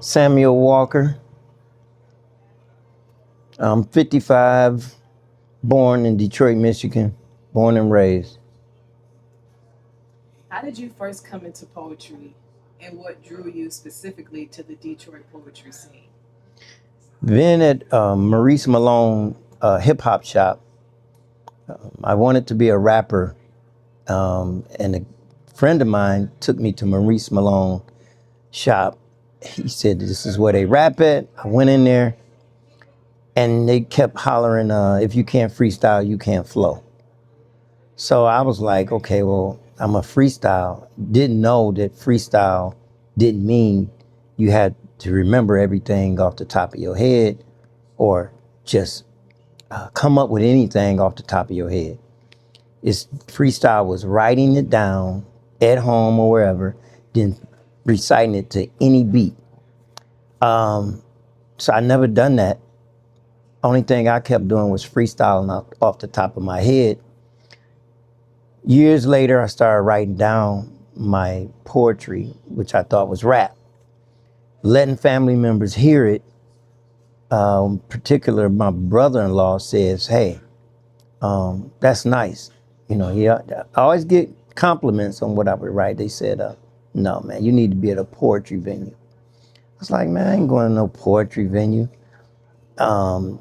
Samuel Walker. I'm 55, born in Detroit, Michigan, born and raised. How did you first come into poetry, and what drew you specifically to the Detroit poetry scene? Then at Maurice Malone hip hop shop, I wanted to be a rapper, and a friend of mine took me to Maurice Malone shop. He said, "This is where they rap at." I went in there, and they kept hollering, "If you can't freestyle, you can't flow." So I was like, okay, well, I'm a freestyle. Didn't know that freestyle didn't mean you had to remember everything off the top of your head or just come up with anything off the top of your head. It's freestyle was writing it down at home or wherever, then reciting it to any beat. So I never done that. Only thing I kept doing was freestyling off the top of my head. Years later, I started writing down my poetry, which I thought was rap. Letting family members hear it. Particular, my brother-in-law says, "Hey, that's nice." You know, I always get compliments on what I would write. They said, "No, man, you need to be at a poetry venue." I was like, "Man, I ain't going to no poetry venue." And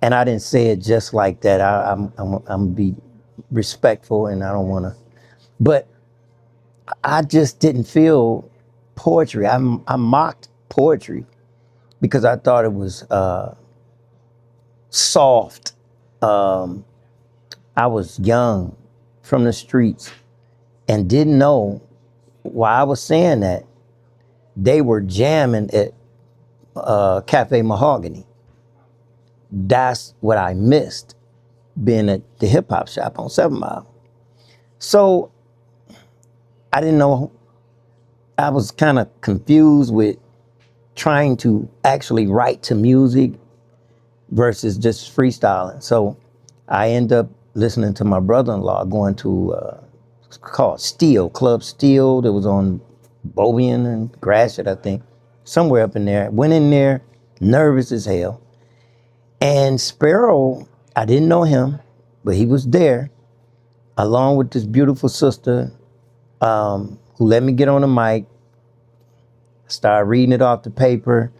I didn't say it just like that. I'm be respectful, and I don't want to. But I just didn't feel poetry. I mocked poetry because I thought it was soft. I was young, from the streets, and didn't know why I was saying that. They were jamming at Café Mahogany. That's what I missed, being at the hip hop shop on 7 Mile. So I didn't know. I was kind of confused with trying to actually write to music versus just freestyling. So I end up listening to my brother-in-law going to it's called Steel, Club Steel, that was on Bovian and Gratiot, I think, somewhere up in there. Went in there, nervous as hell. And Sparrow, I didn't know him, but he was there, along with this beautiful sister who let me get on the mic, started reading it off the paper,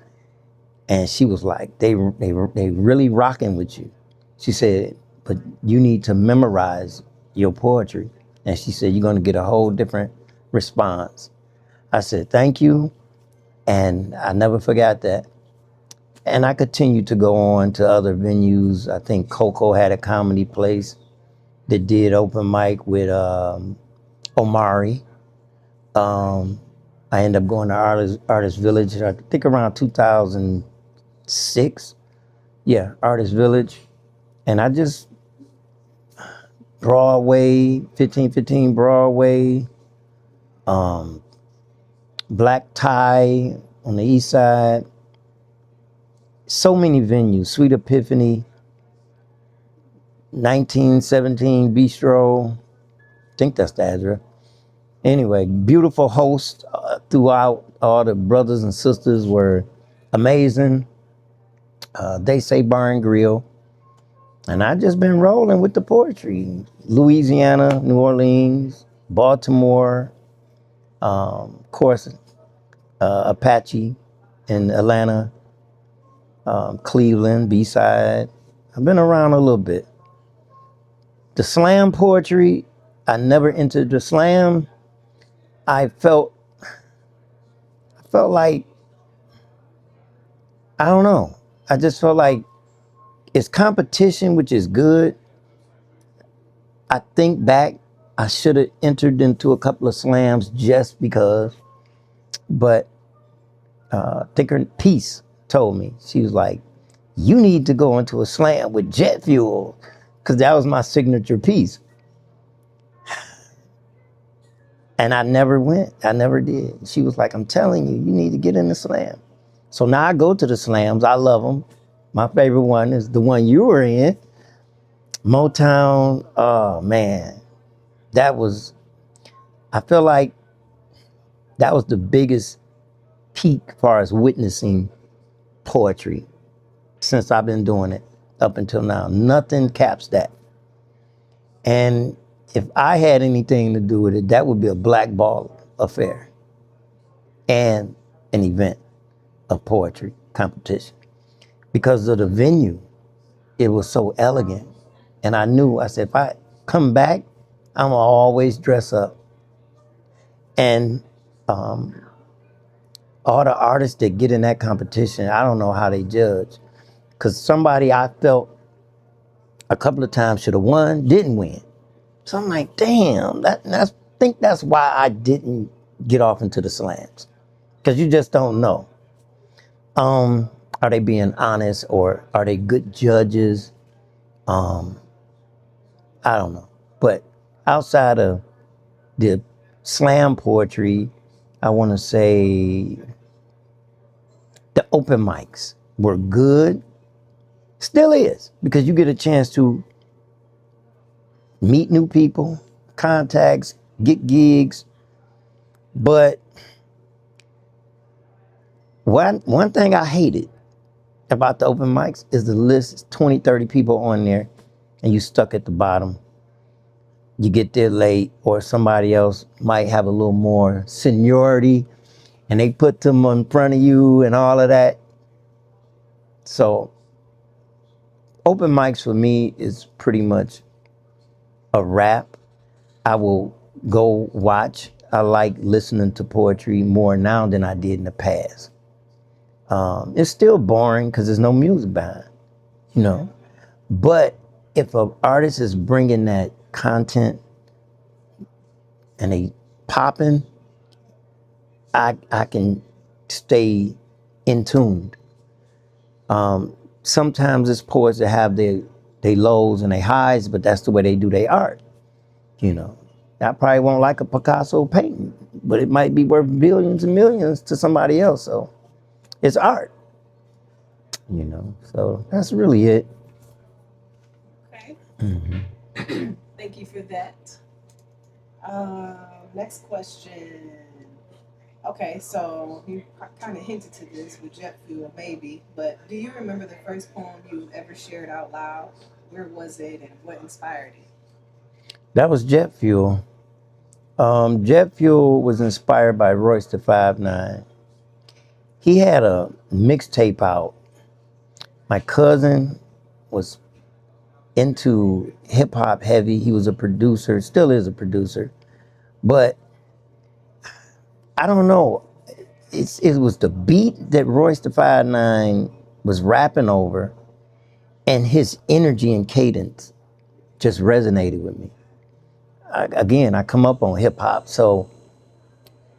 and she was like, they really rocking with you. She said, but you need to memorize your poetry. And she said, you're going to get a whole different response. I said, thank you. And I never forgot that. And I continued to go on to other venues. I think Coco had a comedy place that did open mic with Omari. I ended up going to Artist Village, I think around 2006. Yeah, Artist Village. And I just, Broadway, 1515 Broadway, Black Tie on the east side. So many venues, Sweet Epiphany, 1917 Bistro, I think that's the address. Anyway, beautiful host throughout. All the brothers and sisters were amazing. They say Bar and Grill. And I just been rolling with the poetry. Louisiana, New Orleans, Baltimore, of course, Apache in Atlanta, Cleveland, B-side. I've been around a little bit. The slam poetry, I never entered the slam. I felt like, I don't know. I just felt like it's competition, which is good. I think back, I should have entered into a couple of slams just because, but Thinker Peace told me, she was like, you need to go into a slam with jet fuel, because that was my signature piece. And I never went. I never did. She was like, I'm telling you, you need to get in the slam. So now I go to the slams. I love them. My favorite one is the one you were in, Motown. Oh, man. I feel like that was the biggest peak as far as witnessing poetry since I've been doing it up until now. Nothing caps that. And if I had anything to do with it, that would be a blackball affair and an event of poetry competition. Because of the venue, it was so elegant. And I knew, I said, if I come back, I'm gonna always dress up. And all the artists that get in that competition, I don't know how they judge. Because somebody I felt a couple of times should have won, didn't win. So I'm like, damn, I think that's why I didn't get off into the slams. Because you just don't know. Are they being honest or are they good judges? I don't know. But outside of the slam poetry, I want to say the open mics were good. Still is, because you get a chance to meet new people, contacts, get gigs. But one thing I hated about the open mics is the list is 20, 30 people on there and you stuck at the bottom. You get there late or somebody else might have a little more seniority and they put them in front of you and all of that. So open mics for me is pretty much a wrap. I will go watch. I like listening to poetry more now than I did in the past. It's still boring because there's no music behind, you know. But if an artist is bringing that content and they popping, I can stay in tuned. Sometimes it's poets that have their lows and their highs, but that's the way they do their art, you know. I probably won't like a Picasso painting, but it might be worth billions and millions to somebody else. So it's art, you know. So that's really it. Okay. Thank you for that. Next question. Okay, so you kind of hinted to this with jet fuel, maybe, but do you remember the first poem you ever shared out loud? Where was it and what inspired it? That was Jet Fuel. Jet Fuel was inspired by Royce the 5'9". He had a mixtape out. My cousin was into hip hop heavy. He was a producer, still is a producer. But I don't know. It was the beat that Royce the 5'9" was rapping over, and his energy and cadence just resonated with me. I come up on hip hop, so,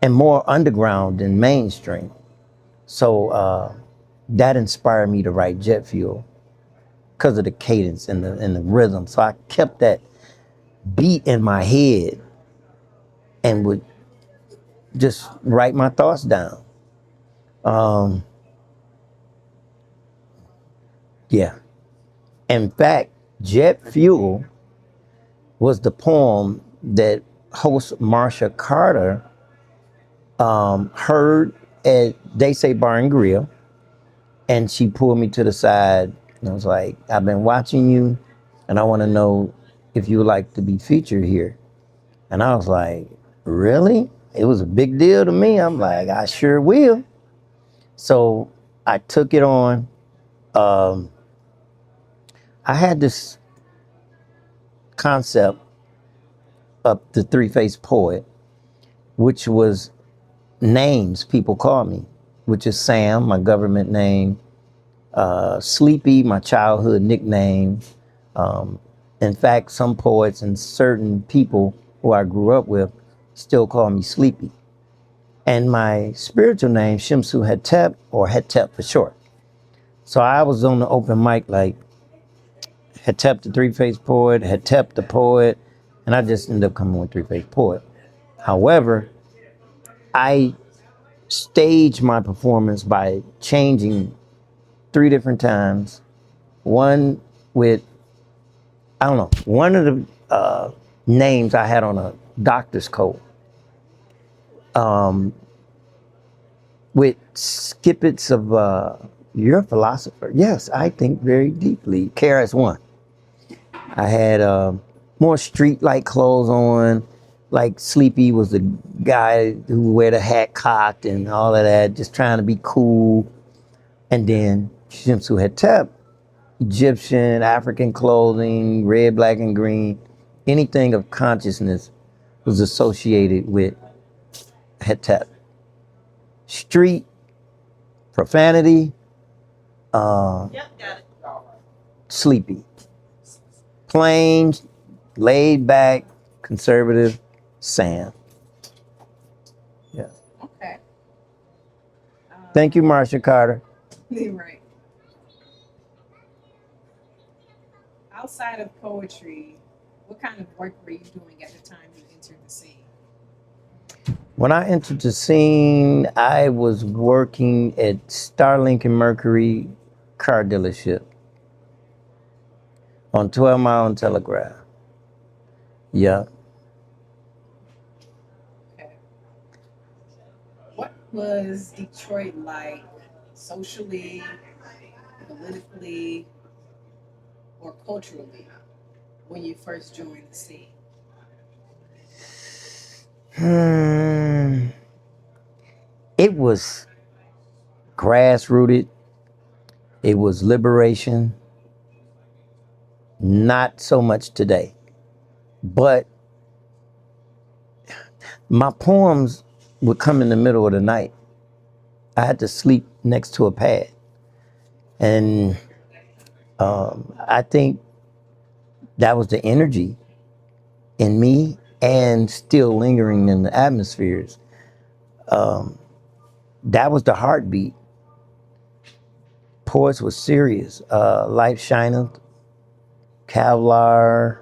and more underground than mainstream. So that inspired me to write Jet Fuel because of the cadence and the rhythm. So I kept that beat in my head and would just write my thoughts down. Yeah. In fact, Jet Fuel was the poem that host Marsha Carter heard at They Say Bar and Grill, and she pulled me to the side and was like, I've been watching you and I want to know if you would like to be featured here. And I was like, really? It was a big deal to me. I'm like, I sure will. So I took it on. I had this concept of the three-faced poet, which was names people call me, which is Sam, my government name, Sleepy, my childhood nickname. In fact, some poets and certain people who I grew up with still call me Sleepy. And my spiritual name, Shimsu Hetep, or Hetep for short. So I was on the open mic like Hetep the three-faced poet, Hetep the poet, and I just ended up coming with three-faced poet. However, I staged my performance by changing 3 different times. One with, I don't know, one of the names I had on a doctor's coat. with skippets of, you're a philosopher. Yes, I think very deeply. KRS-One. I had more street-like clothes on. Like Sleepy was the guy who wear the hat cocked and all of that, just trying to be cool. And then Shimsu Hetep, Egyptian, African clothing, red, black, and green. Anything of consciousness was associated with Hetep. Street, profanity, Sleepy. Plain, laid back, conservative, Sam. Yeah. Okay. Thank you, Marsha Carter. You're right. Outside of poetry, what kind of work were you doing at the time you entered the scene? When I entered the scene, I was working at Starlink and Mercury car dealership on 12 Mile and Telegraph. Yeah. Okay. What was Detroit like socially, politically, or culturally when you first joined the scene? It was grassrooted. It was liberation. Not so much today. But my poems would come in the middle of the night. I had to sleep next to a pad. And I think that was the energy in me and still lingering in the atmospheres. That was the heartbeat. Poets was serious. Life Shineth, Kevlar.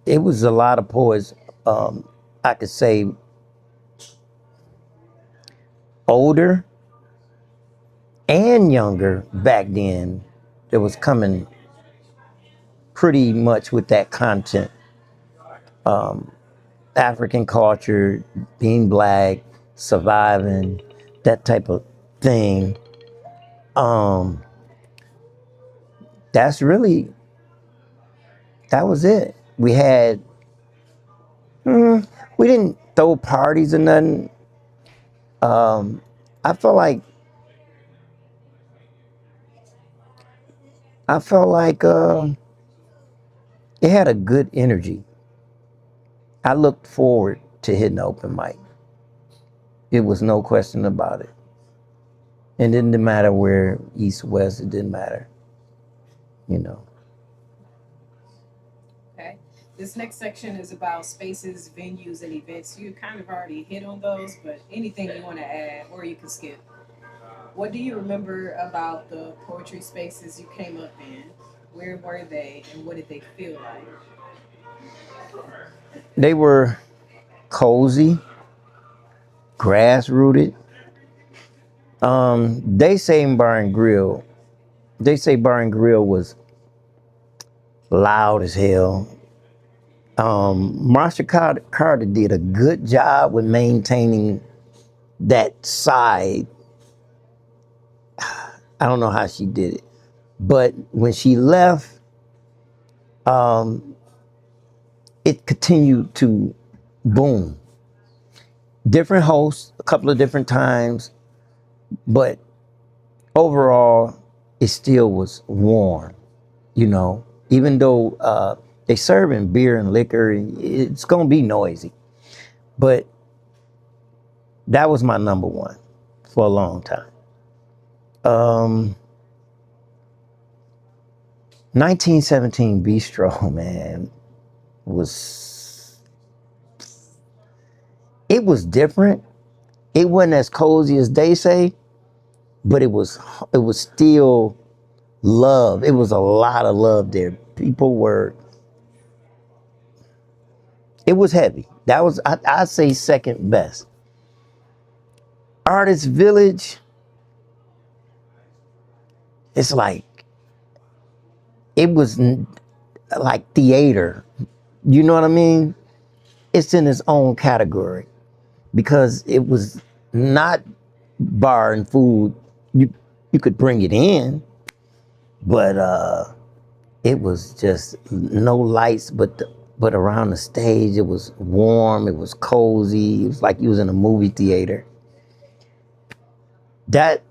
It was a lot of poets. I could say older and younger back then that was coming pretty much with that content. African culture, being black, surviving, that type of thing. That was it. We had, we didn't throw parties or nothing. I felt like it had a good energy. I looked forward to hitting the open mic. It was no question about it. It didn't matter where, east, west, it didn't matter, you know. Okay. This next section is about spaces, venues, and events. You kind of already hit on those, but anything you want to add, or you can skip. What do you remember about the poetry spaces you came up in? Where were they, and what did they feel like? They were cozy, grass-rooted. They say Bar and Grill was loud as hell. Marsha Carter did a good job with maintaining that side. I don't know how she did it, but when she left, it continued to boom. Different hosts, a couple of different times, but overall, it still was warm, you know. Even though they serving beer and liquor, it's gonna be noisy. But that was my number one for a long time. 1917 Bistro, man, it was different. It wasn't as cozy as they say, but it was still love. It was a lot of love there. It was heavy. That was, I'd say, second best. Artist Village, it's like, it was like theater. You know what I mean? It's in its own category because it was not bar and food. You could bring it in, but it was just no lights, but around the stage it was warm, it was cozy, it was like you was in a movie theater. That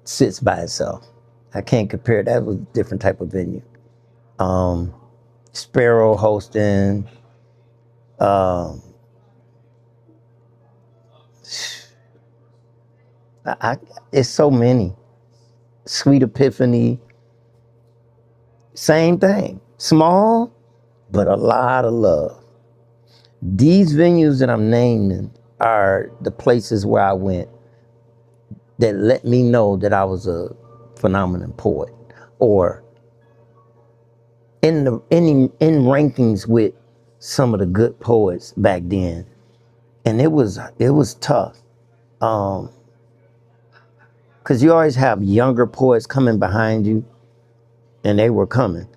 sits by itself. I can't compare. That was a different type of venue. Sparrow hosting. Um, it's so many. Sweet Epiphany. Same thing. Small, but a lot of love. These venues that I'm naming are the places where I went that let me know that I was a phenomenal poet, or in rankings with some of the good poets back then. And it was tough, because you always have younger poets coming behind you, and they were coming,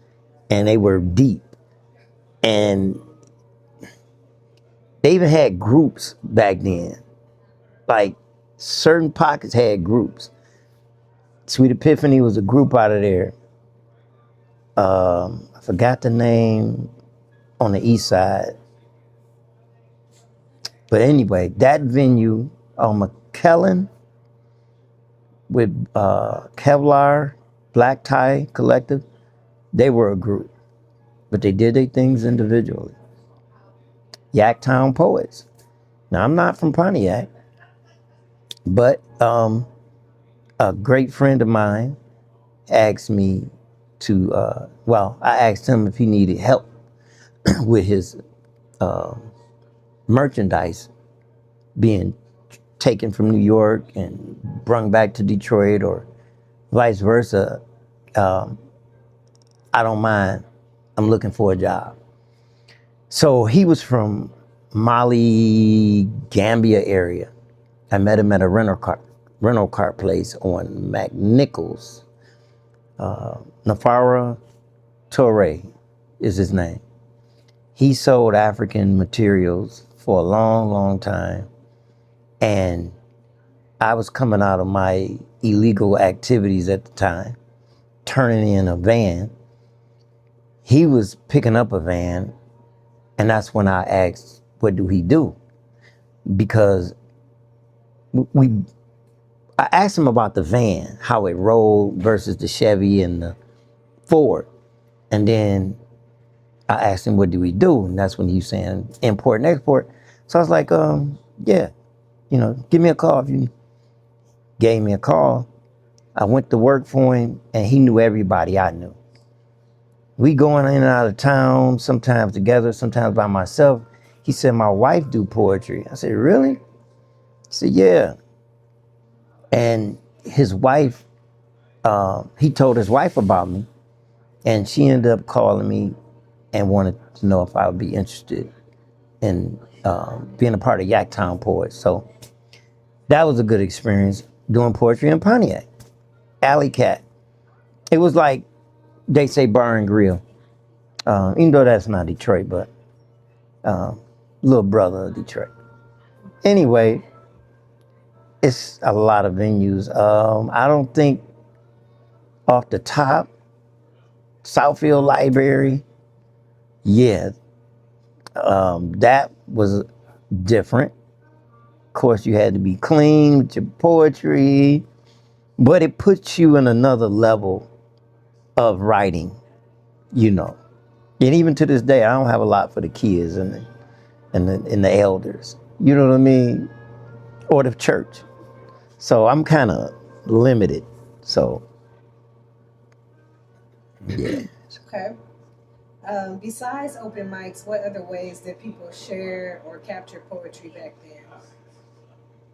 and they were deep, and they even had groups back then. Like certain pockets had groups. Sweet Epiphany was a group out of there. I forgot the name on the east side. But anyway, that venue on McKellen with Kevlar, Black Tie Collective, they were a group. But they did their things individually. Yaktown Poets. Now, I'm not from Pontiac, but a great friend of mine asked me to, I asked him if he needed help with his merchandise being taken from New York and brung back to Detroit, or vice versa. I don't mind. I'm looking for a job. So he was from Mali, Gambia area. I met him at a rental car place on McNichols. Nafara Torre is his name. He sold African materials for a long, long time. And I was coming out of my illegal activities at the time, turning in a van. He was picking up a van, and that's when I asked, what do he do? Because I asked him about the van, how it rolled versus the Chevy and the Ford. And then I asked him, what do we do? And that's when he was saying import and export. So I was like, yeah, give me a call if you gave me a call. I went to work for him, and he knew everybody I knew. We going in and out of town, sometimes together, sometimes by myself. He said, my wife do poetry. I said, really? He said, yeah. And his wife, he told his wife about me, and she ended up calling me and wanted to know if I would be interested in being a part of Yaktown Poets. So that was a good experience, doing poetry in Pontiac. Alley Cat. It was like, they say bar and grill. Even though that's not Detroit, but little brother of Detroit. Anyway, it's a lot of venues. I don't think off the top, Southfield Library, yeah, that was different. Of course, you had to be clean with your poetry, but it puts you in another level of writing, And even to this day, I don't have a lot for the kids and the elders. You know what I mean? Or the church. So I'm kind of limited. So, yeah. Okay. Besides open mics, what other ways did people share or capture poetry back then?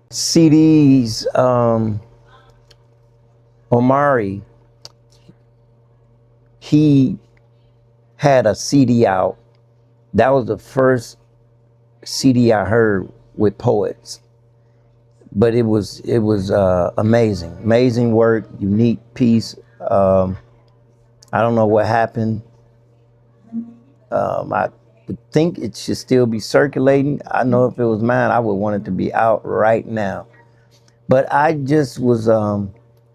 CDs. Omari, he had a CD out. That was the first CD I heard with poets. But it was amazing work, unique piece. I don't know what happened. I would think it should still be circulating. I know if it was mine, I would want it to be out right now. But I just was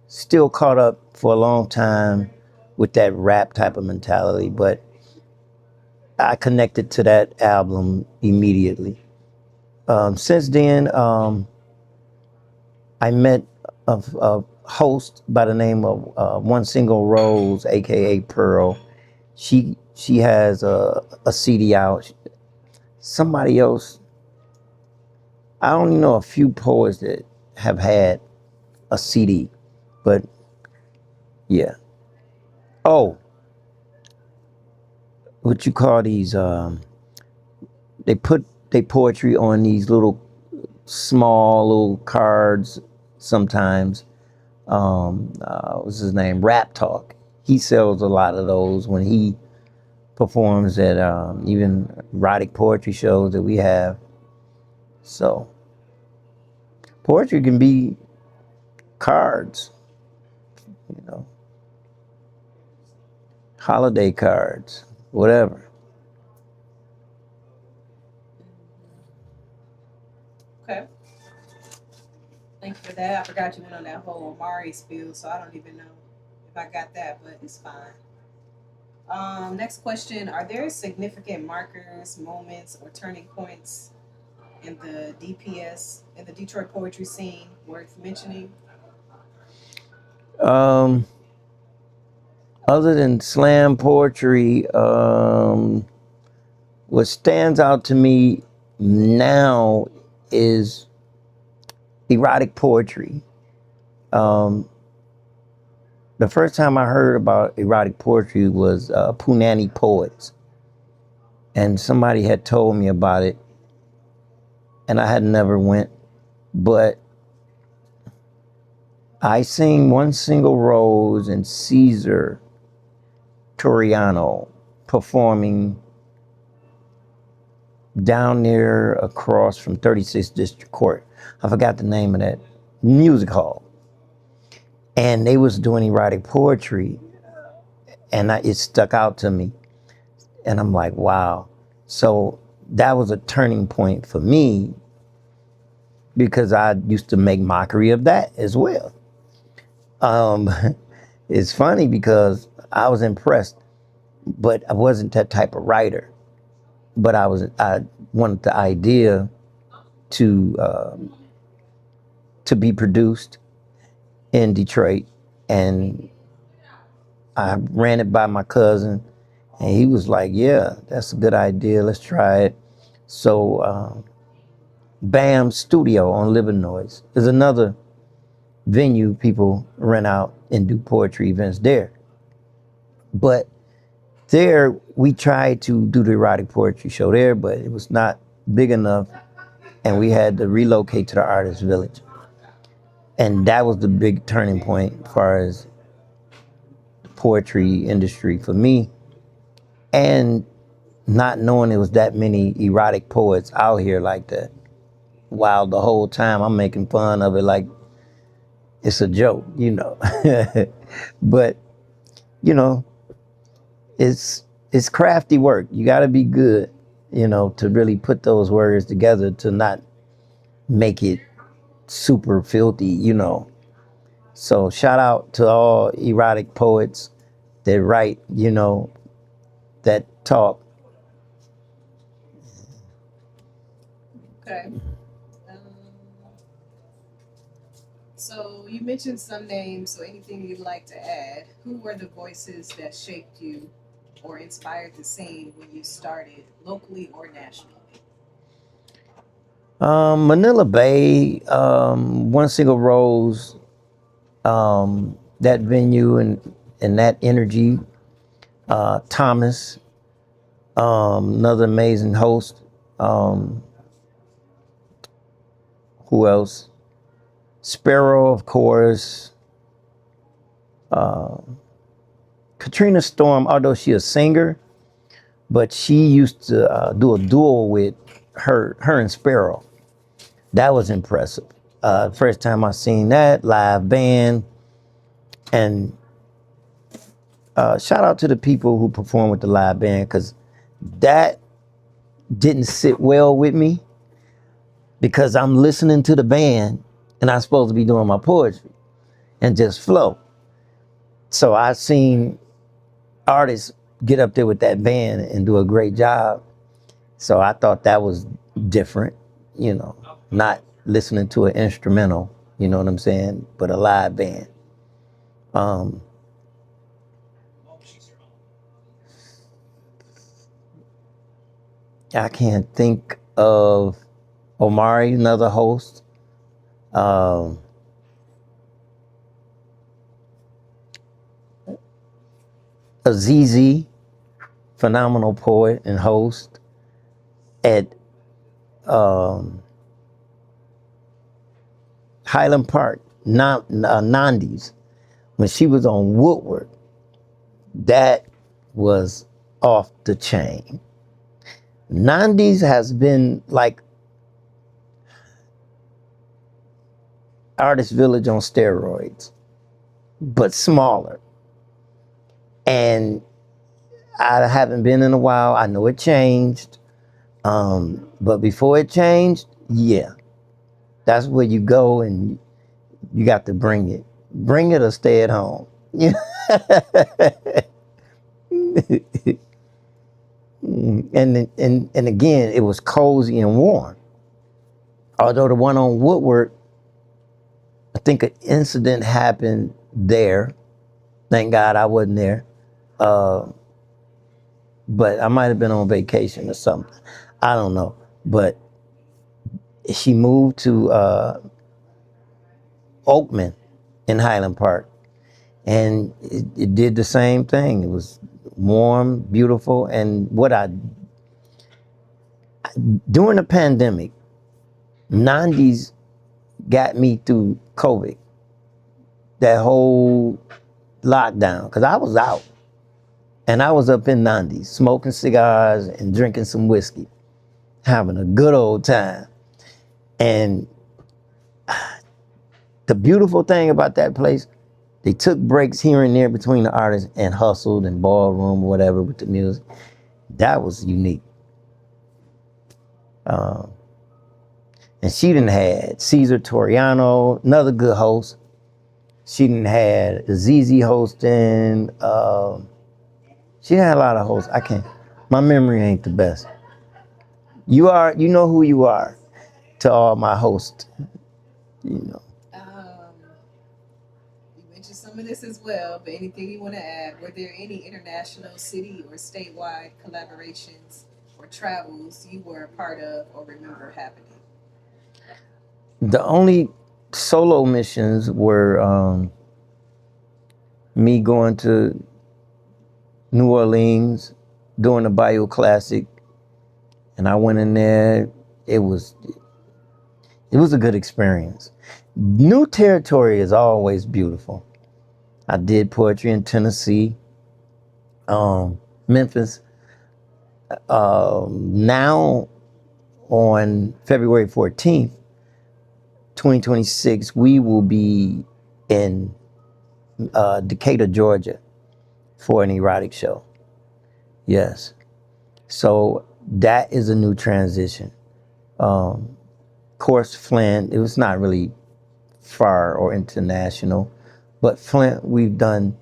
still caught up for a long time with that rap type of mentality. But I connected to that album immediately. Since then, I met a host by the name of One Single Rose, aka Pearl. She has a CD out. Somebody else, I only know a few poets that have had a CD, but yeah. Oh, what you call these? They put their poetry on these little small little cards sometimes. What's his name? Rap Talk. He sells a lot of those when he performs at even erotic poetry shows that we have. So poetry can be cards, you know, holiday cards, whatever. Okay. Thank you for that. I forgot you went on that whole Amari spiel, so I don't even know if I got that, but it's fine. Next question. Are there significant markers, moments, or turning points in the DPS, in the Detroit poetry scene worth mentioning? Um, Other than slam poetry, what stands out to me now is erotic poetry. Um, the first time I heard about erotic poetry was Punani Poets, and somebody had told me about it, and I had never went, but I sing One Single Rose and Caesar Toriano performing down there across from 36th District Court. I forgot the name of that music hall. And they was doing erotic poetry, and it stuck out to me. And I'm like, wow. So that was a turning point for me because I used to make mockery of that as well. Um, it's funny because I was impressed, but I wasn't that type of writer. But I wanted the idea to be produced in Detroit, and I ran it by my cousin, and he was like, "Yeah, that's a good idea. Let's try it." So, BAM Studio on Livernois is another venue people rent out and do poetry events there. But there, we tried to do the erotic poetry show there, but it was not big enough, and we had to relocate to the Artist Village. And that was the big turning point as far as the poetry industry for me. And not knowing there was that many erotic poets out here like that. While the whole time I'm making fun of it like it's a joke, you know. But, you know, it's crafty work. You got to be good, you know, to really put those words together to not make it super filthy, you know. So shout out to all erotic poets that write, you know, that talk. Okay. Um, so you mentioned some names, so anything you'd like to add? Who were the voices that shaped you or inspired the scene when you started, locally or nationally? Manila Bay, One Single Rose, that venue and that energy. Thomas, another amazing host. Who else? Sparrow, of course. Katrina Storm, although she's a singer, but she used to do a duel with her and Sparrow. That was impressive. First time I seen that live band, and shout out to the people who perform with the live band because that didn't sit well with me because I'm listening to the band and I'm supposed to be doing my poetry and just flow. So I've seen artists get up there with that band and do a great job. So I thought that was different, you know, not listening to an instrumental, you know what I'm saying, but a live band. Um, I can't think of Omari, another host. Um, Azizi, phenomenal poet and host at Highland Park, Nandi's, when she was on Woodward. That was off the chain. Nandi's has been like Artist Village on steroids, but smaller. And I haven't been in a while. I know it changed. But before it changed, yeah, that's where you go and you got to bring it. Bring it or stay at home. Yeah. and again, it was cozy and warm. Although the one on Woodward, I think an incident happened there. Thank God I wasn't there. But I might have been on vacation or something. I don't know. But she moved to Oakman in Highland Park. And it did the same thing. It was warm, beautiful. And during the pandemic, Nandi's got me through COVID. That whole lockdown. Because I was out. And I was up in Nandi's smoking cigars and drinking some whiskey, having a good old time. And the beautiful thing about that place, they took breaks here and there between the artists and hustled and ballroom or whatever with the music. That was unique. And she done had Cesar Toriano, another good host. She done had Azizi hosting. She had a lot of hosts. My memory ain't the best. You know who you are to all my hosts, you know. You mentioned some of this as well, but anything you want to add? Were there any international, city, or statewide collaborations or travels you were a part of or remember happening? The only solo missions were me going to New Orleans, doing the Bayou Classic, and I went in there. It was a good experience. New territory is always beautiful. I did poetry in Tennessee, Memphis. Now on February 14th, 2026, we will be in Decatur, Georgia for an erotic show. Yes. So that is a new transition. Of course, Flint, it was not really far or international, but Flint, we've done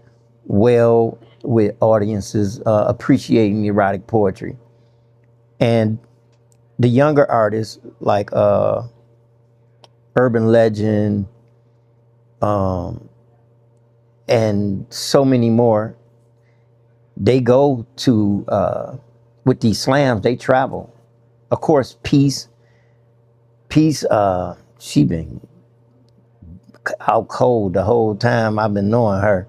well with audiences appreciating erotic poetry. And the younger artists like Urban Legend, and so many more, they go to, with these slams, they travel. Of course, Peace, she been out cold the whole time I've been knowing her,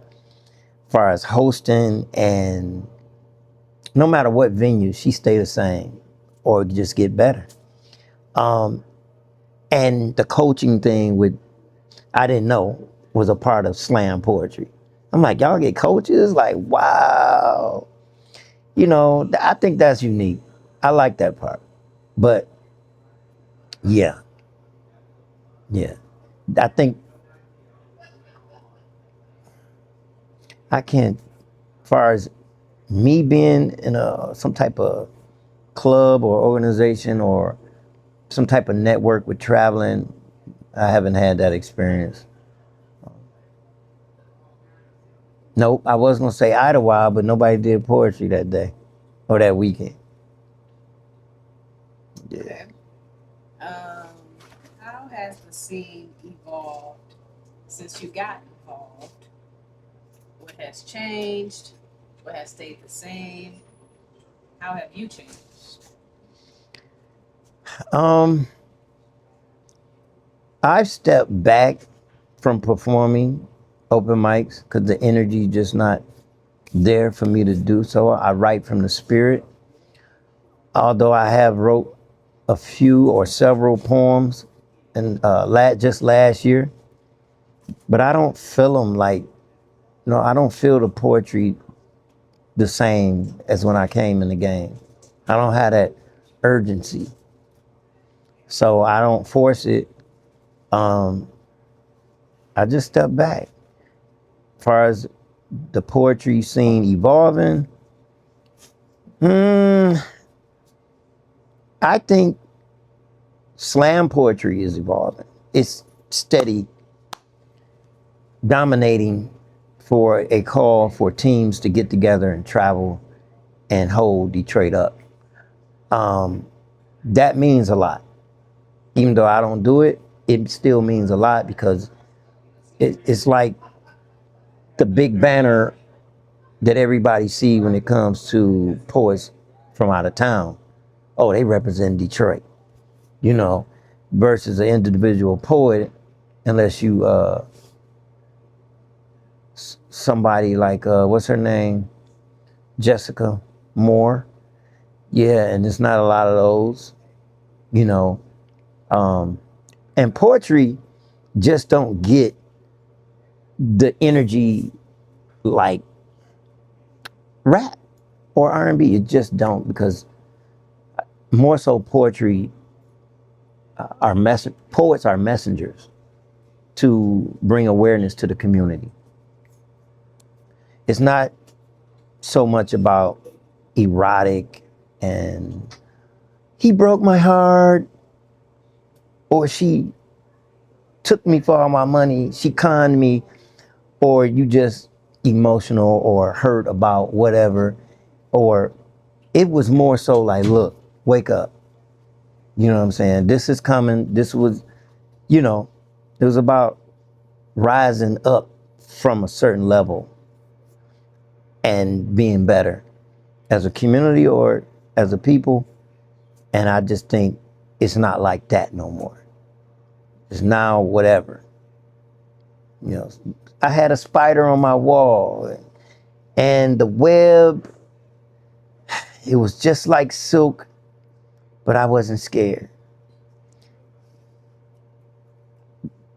as far as hosting, and no matter what venue, she stay the same or just get better. And the coaching thing I didn't know was a part of slam poetry. I'm like, y'all get coaches? Like, wow. You know, I think that's unique. I like that part. But yeah. I think I can't, as far as me being in some type of club or organization or some type of network with traveling, I haven't had that experience. Nope, I was gonna say Idlewild, but nobody did poetry that day or that weekend. Yeah. Okay. How has the scene evolved since you got involved? What has changed? What has stayed the same? How have you changed? Um, I've stepped back from performing open mics because the energy just not there for me to do so. I write from the spirit. Although I have wrote a few or several poems and just last year, but I don't feel them like, no, I don't feel the poetry the same as when I came in the game. I don't have that urgency. So I don't force it. I just step back. As far as the poetry scene evolving, I think slam poetry is evolving. It's steady dominating for a call for teams to get together and travel and hold Detroit up. That means a lot. Even though I don't do it, it still means a lot because it's like the big banner that everybody see when it comes to poets from out of town. Oh, they represent Detroit, you know, versus an individual poet, unless you somebody like what's her name, Jessica Moore. Yeah, and there's not a lot of those, you know. And poetry just don't get the energy like rap or R&B. It just don't, because more so poetry poets are messengers to bring awareness to the community. It's not so much about erotic and he broke my heart, or she took me for all my money, she conned me, or you just emotional or hurt about whatever. Or it was more so like, look, wake up. You know what I'm saying? This is coming. This was, you know, it was about rising up from a certain level and being better as a community or as a people. And I just think it's not like that no more. It's now whatever. You know, I had a spider on my wall and the web, it was just like silk, but I wasn't scared.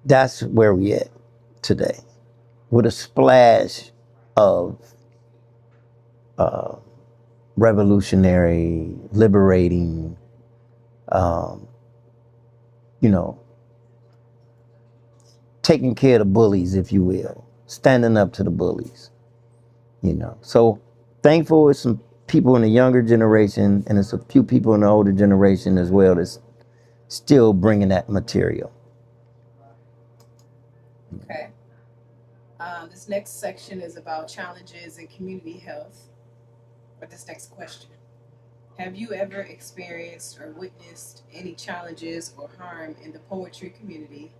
That's where we at today, with a splash of revolutionary, liberating, you know, taking care of the bullies, if you will, standing up to the bullies, you know. So thankful it's some people in the younger generation, and it's a few people in the older generation as well that's still bringing that material. Okay. This next section is about challenges in community health. Or this next question. Have you ever experienced or witnessed any challenges or harm in the poetry community?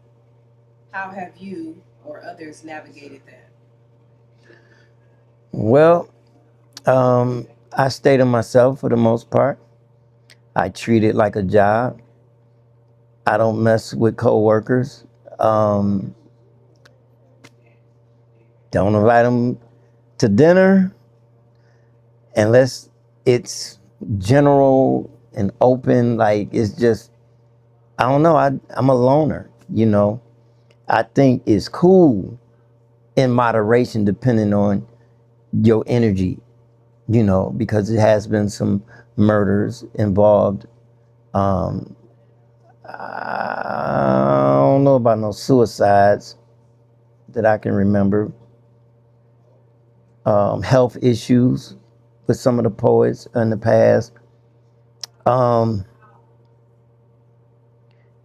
How have you or others navigated that? Well, I stay to myself for the most part. I treat it like a job. I don't mess with coworkers. Don't invite them to dinner unless it's general and open. Like, it's just, I don't know. I'm a loner, you know. I think it's cool in moderation depending on your energy, you know, because it has been some murders involved. I don't know about no suicides that I can remember. Health issues with some of the poets in the past.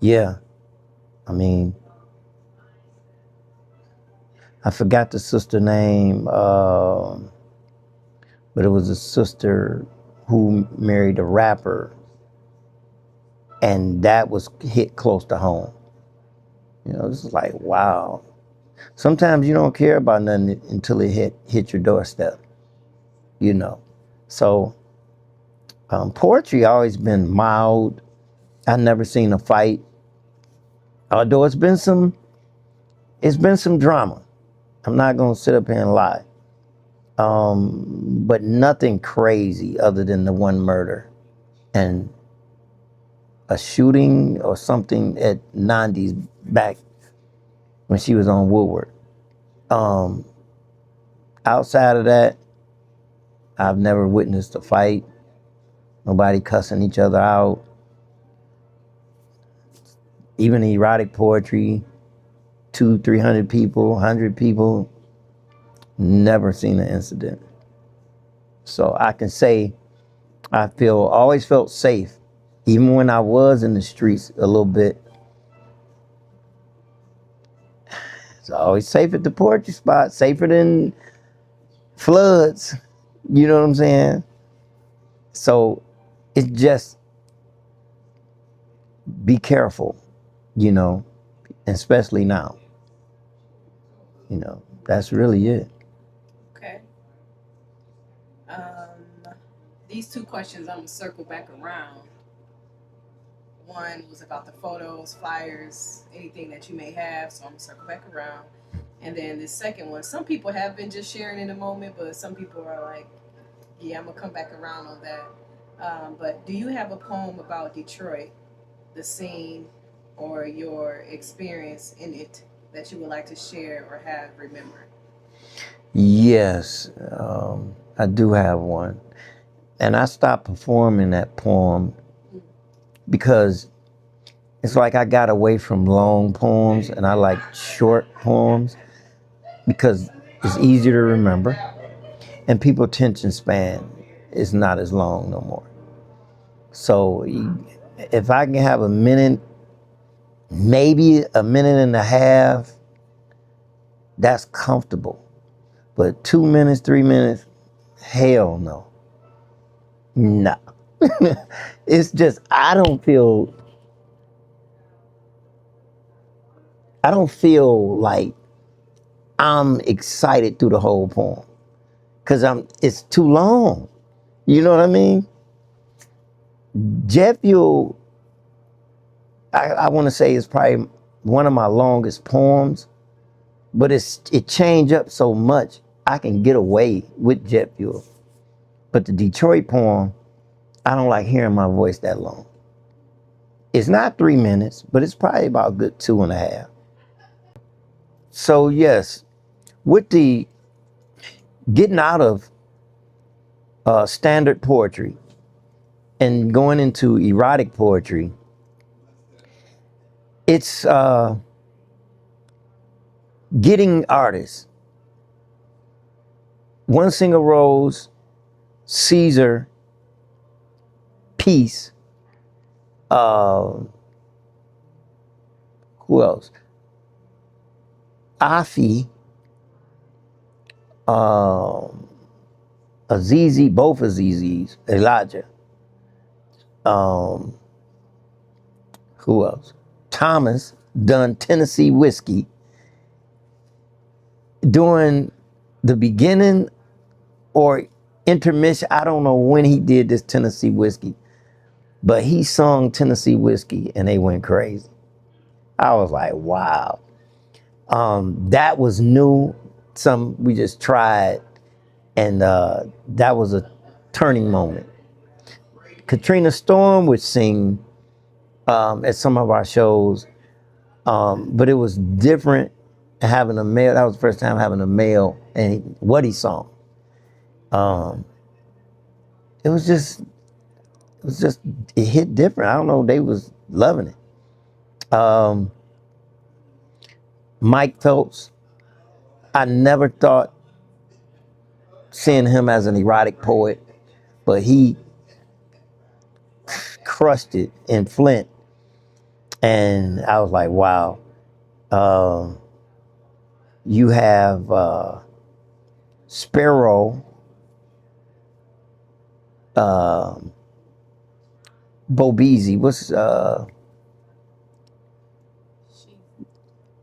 Yeah, I mean, I forgot the sister name, but it was a sister who married a rapper, and that was hit close to home. You know, it's like, wow. Sometimes you don't care about nothing until it hit your doorstep, you know. So poetry always been mild. I've never seen a fight, although it's been some drama. I'm not gonna sit up here and lie, but nothing crazy other than the one murder and a shooting or something at Nandi's back when she was on Woodward. Outside of that, I've never witnessed a fight. Nobody cussing each other out. Even erotic poetry, 200-300 people, 100 people, never seen an incident. So I can say I always felt safe, even when I was in the streets a little bit. It's always safe at the poetry spot, safer than floods. You know what I'm saying? So it's just be careful, you know, especially now. You know, that's really it. Okay. These two questions I'm gonna circle back around. One was about the photos, flyers, anything that you may have, so I'm gonna circle back around. And then the second one, some people have been just sharing in a moment, but some people are like, yeah, I'm gonna come back around on that. But do you have a poem about Detroit, the scene, or your experience in it that you would like to share or have remembered? Yes, I do have one. And I stopped performing that poem because it's like I got away from long poems and I like short poems because it's easier to remember and people's attention span is not as long no more. So if I can have a minute, maybe a minute and a half, that's comfortable. But 2 minutes, 3 minutes, hell no. No. It's just, I don't feel like I'm excited through the whole poem because it's too long. You know what I mean? Jet Fuel, I want to say is probably one of my longest poems, but it changed up so much I can get away with Jet Fuel. But the Detroit poem, I don't like hearing my voice that long. It's not 3 minutes, but it's probably about a good 2.5. So yes, with the getting out of standard poetry and going into erotic poetry, it's getting artists. One Single Rose, Caesar, Peace, who else? Afi, Azizi, both Azizis, Elijah. Who else? Thomas done Tennessee Whiskey. During the beginning or intermission, I don't know when he did this Tennessee Whiskey, but he sung Tennessee Whiskey and they went crazy. I was like, wow. That was new. We just tried, and that was a turning moment. Katrina Storm would sing at some of our shows, but it was different having a male. That was the first time having a male and what he sung. It was just, it hit different. I don't know, they was loving it. Mike Phelps, I never thought seeing him as an erotic poet, but he crushed it in Flint. And I was like, wow. You have Sparrow, Bobeezy. What's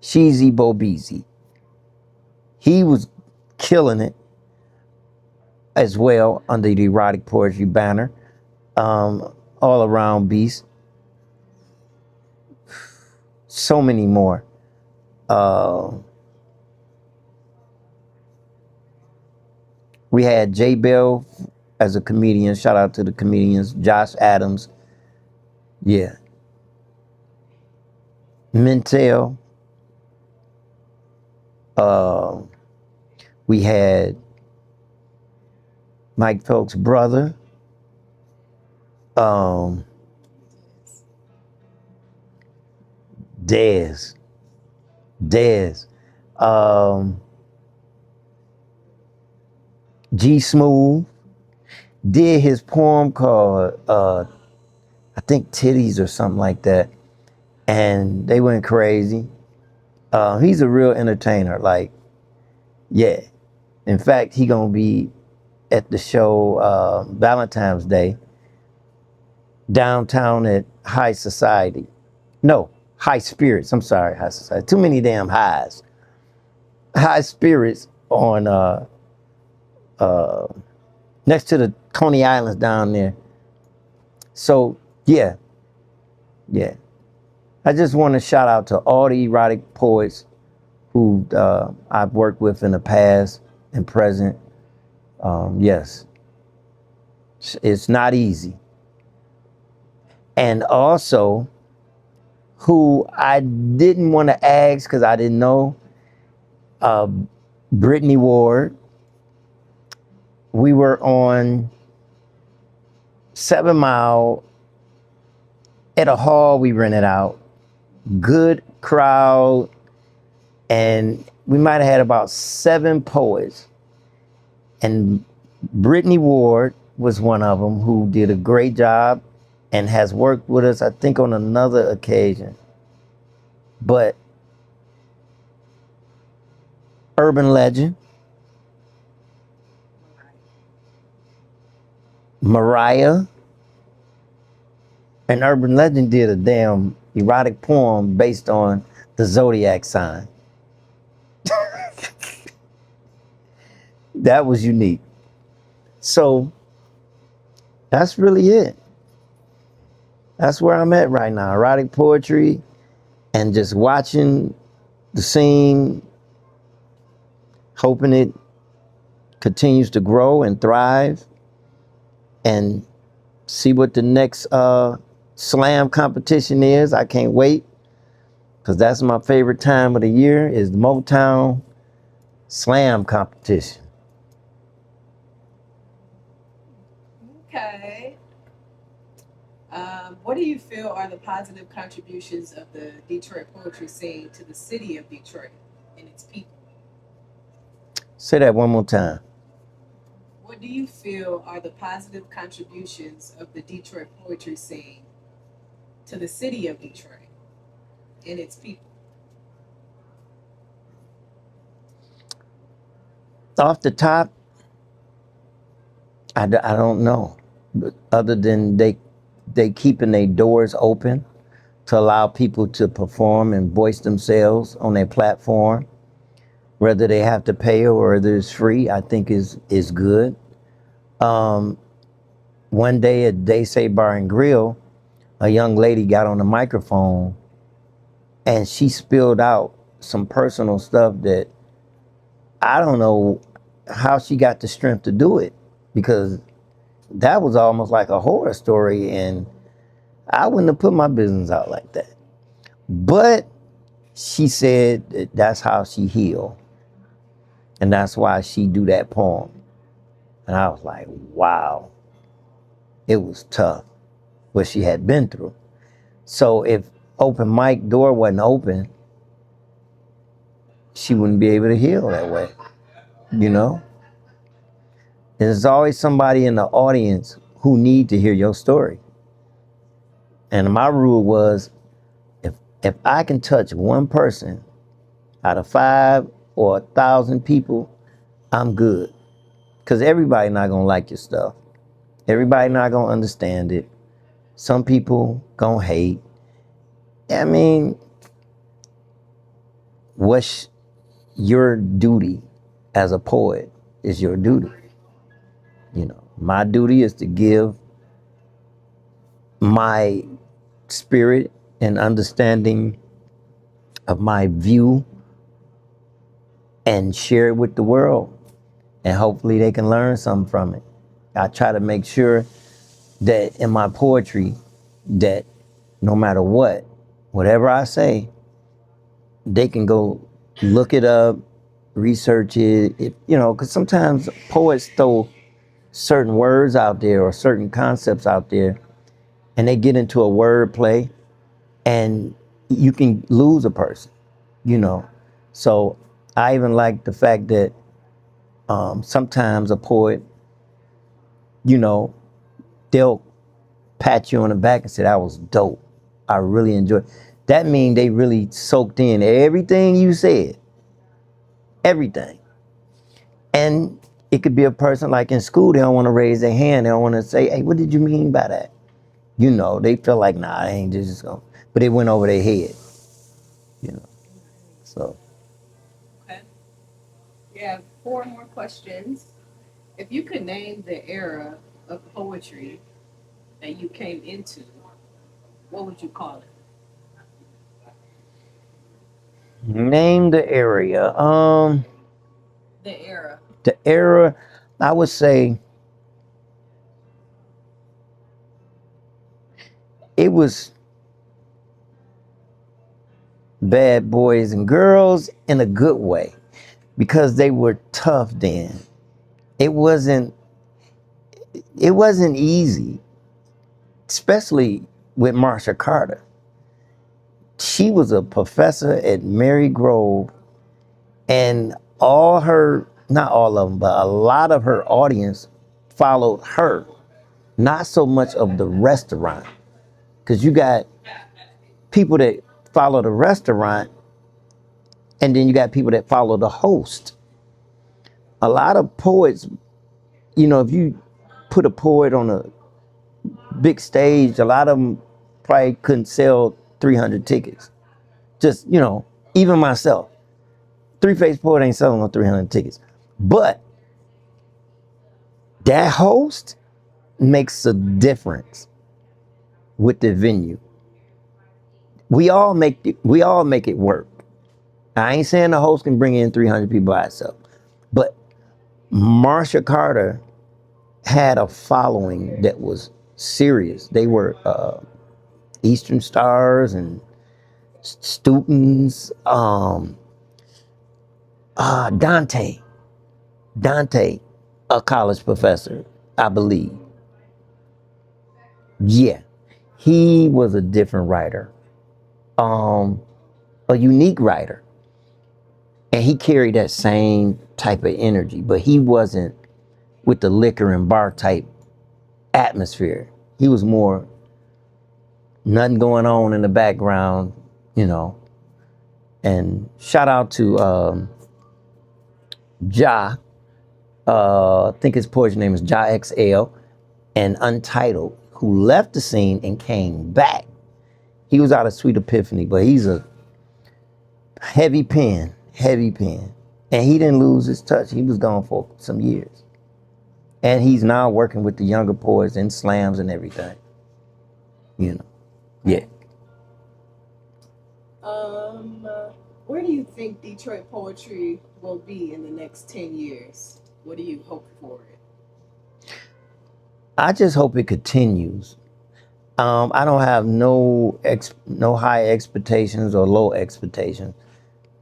Sheezy Bobeezy? He was killing it as well under the erotic poetry banner. All around beast. So many more. We had J Bell as a comedian. Shout out to the comedians. Josh Adams. Yeah. Mintel. We had Mike Phelps' brother. Dez. G Smooth did his poem called I think Titties or something like that, and they went crazy. He's a real entertainer, like, yeah. In fact, he gonna be at the show Valentine's Day downtown at High Society. No, High Spirits. I'm sorry, High Society. Too many damn highs. High Spirits on next to the Coney Islands down there. So yeah. I just want to shout out to all the erotic poets who I've worked with in the past and present. Yes, it's not easy. And also, who I didn't want to ask because I didn't know, Brittany Ward. We were on 7 Mile at a hall we rented out. Good crowd. And we might have had about 7 poets. And Brittany Ward was one of them who did a great job and has worked with us, I think, on another occasion. But Urban Legend, Mariah, and Urban Legend did a damn erotic poem based on the zodiac sign. That was unique. So that's really it. That's where I'm at right now. Erotic poetry and just watching the scene, hoping it continues to grow and thrive, and see what the next slam competition is. I can't wait, because that's my favorite time of the year, is the Motown slam competition. Okay. What do you feel are the positive contributions of the Detroit poetry scene to the city of Detroit and its people? Say that one more time. What do you feel are the positive contributions of the Detroit poetry scene to the city of Detroit and its people? Off the top, I don't know. But other than they keeping their doors open to allow people to perform and voice themselves on their platform, whether they have to pay or whether it's free, I think is good. One day at They Say Bar and Grill, a young lady got on the microphone and she spilled out some personal stuff that I don't know how she got the strength to do it, because that was almost like a horror story, and I wouldn't have put my business out like that. But she said that that's how she healed, and that's why she do that poem. And I was like, wow, it was tough what she had been through. So if open mic door wasn't open, she wouldn't be able to heal that way, you know? There's always somebody in the audience who need to hear your story. And my rule was, if I can touch one person out of 5 or 1,000 people, I'm good. Because everybody not going to like your stuff. Everybody not going to understand it. Some people going to hate. I mean, what's your duty as a poet is your duty. You know, my duty is to give my spirit and understanding of my view and share it with the world. And hopefully they can learn something from it. I try to make sure that in my poetry, that no matter what, whatever I say, they can go look it up, research it, you know, because sometimes poets throw certain words out there or certain concepts out there, and they get into a word play, and you can lose a person, you know. So I even like the fact that sometimes a poet, you know, they'll pat you on the back and say, that was dope. I really enjoyed. That means they really soaked in everything you said. Everything. And it could be a person like in school, they don't want to raise their hand. They don't want to say, hey, what did you mean by that? You know, they feel like, nah, I ain't just going. But it went over their head, you know. So. Okay. We have 4 more questions. If you could name the era of poetry that you came into, what would you call it? Name the area. The era. The era, I would say it was bad boys and girls in a good way because they were tough then. It wasn't easy, especially with Marsha Carter. She was a professor at Mary Grove, and all her, not all of them, but a lot of her audience followed her, not so much of the restaurant. Because you got people that follow the restaurant, and then you got people that follow the host. A lot of poets, you know, if you put a poet on a big stage, a lot of them probably couldn't sell 300 tickets. Just, you know, even myself, Three-Face Poet ain't selling no 300 tickets. But that host makes a difference with the venue. We all make it work. I ain't saying the host can bring in 300 people by itself, but Marsha Carter had a following that was serious. They were Eastern Stars and students. Dante, a college professor, I believe. Yeah, he was a different writer, a unique writer, and he carried that same type of energy, but he wasn't with the liquor and bar type atmosphere. He was more nothing going on in the background, you know. And shout out to Ja, I think his poetry name is Ja XL, and Untitled, who left the scene and came back. He was out of Sweet Epiphany, but he's a heavy pen. And he didn't lose his touch. He was gone for some years. And he's now working with the younger poets in slams and everything. You know, yeah. Where do you think Detroit poetry will be in the next 10 years? What do you hope for it? I just hope it continues. I don't have no high expectations or low expectations,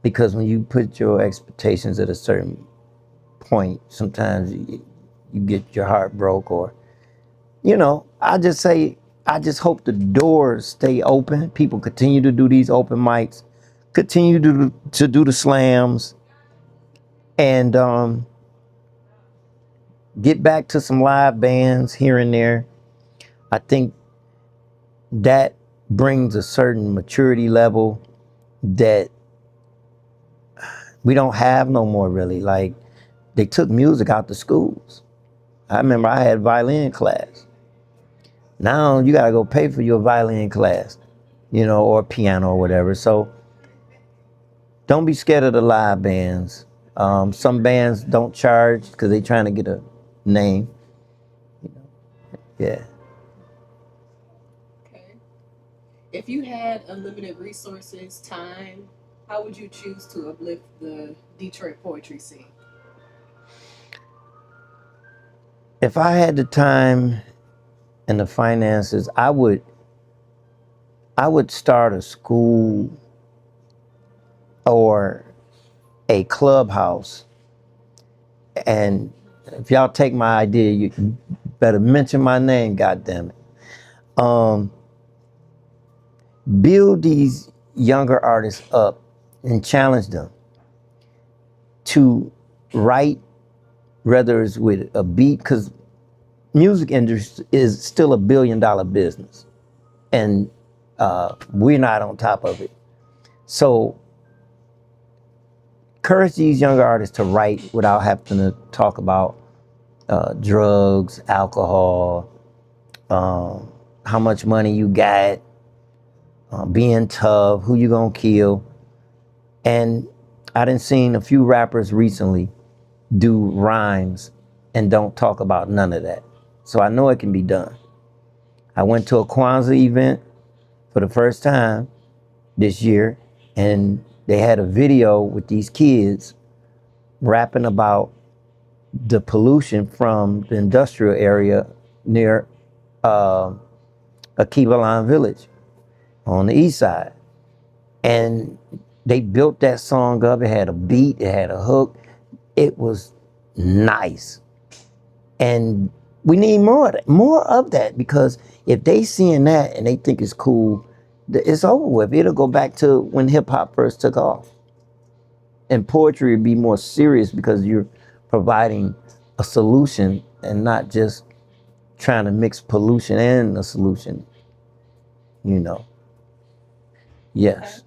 because when you put your expectations at a certain point, sometimes you get your heart broke, or, you know, I just hope the doors stay open. People continue to do these open mics, continue to do the slams, and get back to some live bands here and there. I think that brings a certain maturity level that We don't have no more really. Like, they took music out the schools. I remember I had violin class. Now you gotta go pay for your violin class, or piano or whatever. So don't be scared of the live bands. Some bands don't charge because they trying to get a name. Yeah. Okay. If you had unlimited resources, time, how would you choose to uplift the Detroit poetry scene? If I had the time and the finances, I would start a school or a clubhouse. And if y'all take my idea, you better mention my name, goddammit. Build these younger artists up and challenge them to write, whether it's with a beat, because music industry is still $1 billion business, and we're not on top of it. So encourage these younger artists to write without having to talk about drugs, alcohol, how much money you got, being tough, who you gonna kill. And I done seen a few rappers recently do rhymes and don't talk about none of that. So I know it can be done. I went to a Kwanzaa event for the first time this year, and they had a video with these kids rapping about the pollution from the industrial area near Akibalan village on the east side. And they built that song up. It had a beat, it had a hook. It was nice. And we need more of that, because if they seeing that and they think it's cool, it's over with. It'll go back to when hip hop first took off. And poetry would be more serious because you're providing a solution and not just trying to mix pollution and a solution, Yes.